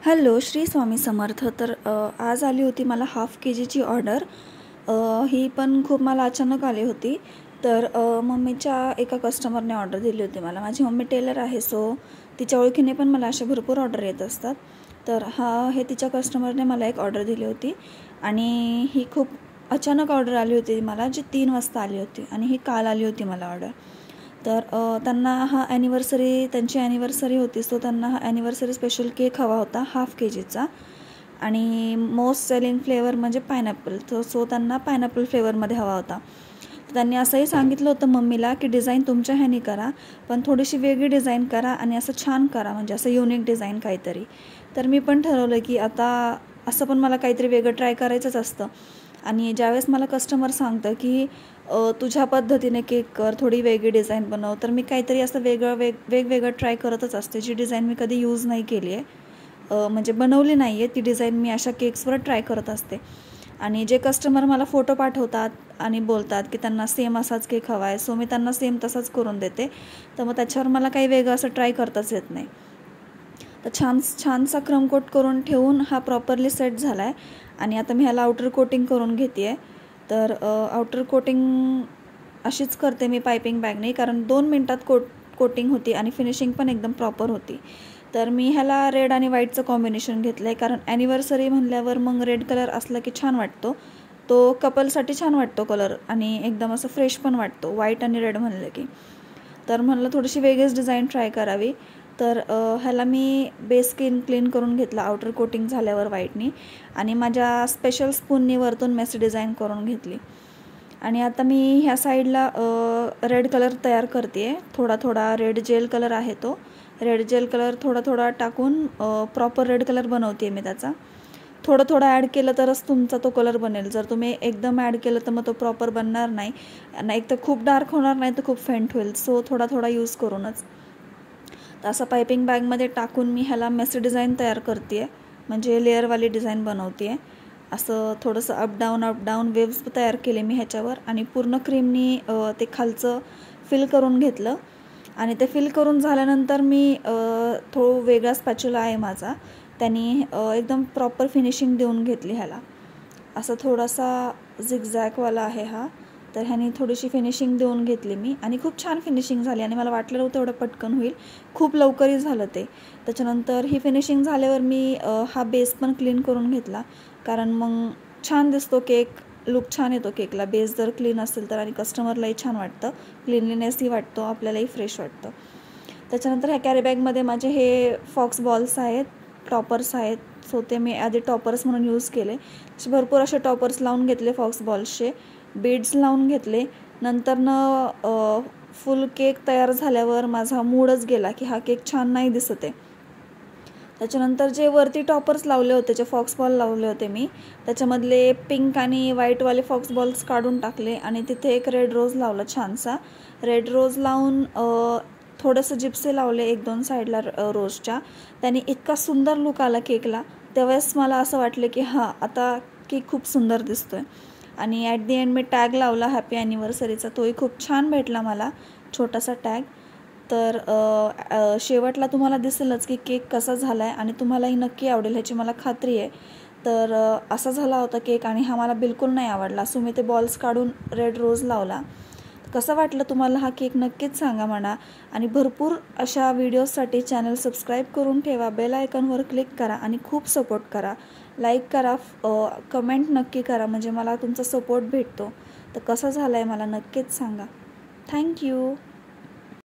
Hello, Shri Swami Samarth. तर आज आली होती मला हाफ KGची ऑर्डर. ही पण खूप मला अचानक आली होती. तर मम्मीच्या एका कस्टमरने ऑर्डर दिली होती मला. माझी मम्मी टेलर आहे, सो तिच्या ओळखीने पण मला अशा भरपूर ऑर्डर येत असतात. तर हे तिच्या कस्टमरने मला एक ऑर्डर दिली होती आणि ही खूप अचानक ऑर्डर आली होती मला, जी 3 वाजता आली होती आणि ही काल आली होती मला ऑर्डर. तर त्यांना त्यांची ॲनिव्हर्सरी होती, सो त्यांना हा ॲनिव्हर्सरी स्पेशल केक हवा होता हाफ KGचा आणि मोस्ट सेलिंग फ्लेवर म्हणजे पायनॅपल. सो त्यांना पायनॅपल फ्लेवरमध्ये हवा होता. तर त्यांनी असंही सांगितलं होतं मम्मीला की डिझाईन तुमच्या ह्यानी करा, पण थोडीशी वेगळी डिझाईन करा आणि असं छान करा, म्हणजे असं युनिक डिझाईन काहीतरी. तर मी पण ठरवलं की आता असं पण मला काहीतरी वेगळं ट्राय करायचंच असतं. आणि ज्यावेळेस मला कस्टमर सांगतं की तुझ्या पद्धतीने केक कर, थोडी वेगळी डिझाईन बनव, तर मी काहीतरी असं वेगवेगळं ट्राय करतच असते. जी डिझाईन मी कधी यूज नाही केली आहे, म्हणजे बनवली नाही आहे, ती डिझाईन मी अशा केक्सवर ट्राय करत असते. आणि जे कस्टमर मला फोटो पाठवतात आणि बोलतात की त्यांना सेम असाच केक हवा आहे, सो मी त्यांना सेम तसाच करून देते. तर मग त्याच्यावर मला काही वेगळं असं ट्राय करताच येत नाही. तर छानसा क्रमकोट करून ठेवून हा प्रॉपरली सेट झाला आहे आणि आता मी ह्याला आउटर कोटिंग करून घेते आहे. तर आउटर कोटिंग अशीच करते मी पायपिंग बॅगने, कारण 2 मिनटात कोटिंग होती आणि फिनिशिंग पण एकदम प्रॉपर होती. तर मी ह्याला रेड आणि व्हाईटचं कॉम्बिनेशन घेतलं आहे, कारण ॲनिव्हर्सरी म्हणल्यावर मग रेड कलर असला की छान वाटतो. तो कपलसाठी छान वाटतो कलर आणि एकदम असं फ्रेश पण वाटतो व्हाईट आणि रेड म्हणलं की. तर म्हणलं थोडीशी वेगळीच डिझाईन ट्राय करावी. तर ह्याला मी बेस क्लीन करून घेतला आउटर कोटिंग झाल्यावर व्हाईटनी आणि माझ्या स्पेशल स्पूननी वरतून मेसी डिझाईन करून घेतली. आणि आता मी ह्या साईडला रेड कलर तयार करते आहे. थोडा रेड जेल कलर आहे, तो रेड जेल कलर थोडा टाकून प्रॉपर रेड कलर बनवते मी त्याचा. थोडं ॲड केलं तरच तुमचा तो कलर बनेल. जर तुम्ही एकदम ॲड केलं तर मग तो प्रॉपर बनणार नाही. एक तर खूप डार्क होणार, नाही तर खूप फेंट होईल. सो थोडा यूज करूनच. तर असं पायपिंग बॅगमध्ये टाकून मी ह्याला मेसी डिझाईन तयार करते आहे, म्हणजे लेअरवाली डिझाईन बनवते आहे. असं थोडंसं अपडाऊन वेव्स तयार केले मी ह्याच्यावर आणि पूर्ण क्रीमनी ते खालचं फिल करून घेतलं. आणि ते फिल करून झाल्यानंतर मी वेगळा स्पॅच्युला आहे माझा, त्यांनी एकदम प्रॉपर फिनिशिंग देऊन घेतली ह्याला. असं थोडासा झिगझॅगवाला आहे हा, तर ह्यानी थोडीशी फिनिशिंग देऊन घेतली मी आणि खूप छान फिनिशिंग झाली आणि मला वाटलं नव्हतं एवढं पटकन होईल. खूप लवकरही झालं ते. त्याच्यानंतर ही फिनिशिंग झाल्यावर मी हा बेस पण क्लीन करून घेतला, कारण मग छान दिसतो केक, लुक छान येतो केकला बेस जर क्लीन असेल तर, आणि कस्टमरलाही छान वाटतं, क्लीनलीनेसही वाटतो, आपल्यालाही फ्रेश वाटतं. त्याच्यानंतर ह्या कॅरीबॅगमध्ये माझे हे फॉक्स बॉल्स आहेत, टॉपर्स आहेत. सो ते मी आधी टॉपर्स म्हणून यूज केले. भरपूर असे टॉपर्स लावून घेतले फॉक्स बॉल्सचे, बीड्स लावून घेतले. नंतरनं फुल केक तयार झाल्यावर माझा मूडच गेला की हा केक छान नाही दिसत आहे. त्याच्यानंतर जे वरती टॉपर्स लावले होते, जे फॉक्स बॉल लावले होते मी, त्याच्यामधले पिंक आणि व्हाईटवाले फॉक्स बॉल्स काढून टाकले आणि तिथे एक रेड रोज लावला छानसा. रेड रोज लावून थोडंसं जिप्से लावले 1-2 साईडला रोजच्या. त्याने इतका सुंदर लुक आला केकला. त्यावेळेस मला असं वाटलं की आता केक खूप सुंदर दिसतो आहे. आणि at the and me tag लावला हॅपी ॲनिव्हर्सरीचा, तोही खूप छान भेटला मला, छोटासा टॅग. तर शेवटला तुम्हाला दिसेलच की केक कसा झाला आहे आणि तुम्हालाही नक्की आवडेल ह्याची मला खात्री आहे. तर असा झाला होता केक आणि हा मला बिलकुल नाही आवडला. सो मी ते बॉल्स काढून रेड रोज लावला. कसं वाटलं तुम्हाला हा केक नक्कीच सांगा म्हणा. आणि भरपूर अशा व्हिडिओजसाठी चॅनल सबस्क्राईब करून ठेवा, बेल आयकॉनवर क्लिक करा आणि खूप सपोर्ट करा, लाईक करा, कमेंट नक्की करा, म्हणजे मला तुमचा सपोर्ट भेटतो. तर कसं झालं आहे मला नक्कीच सांगा. थँक्यू.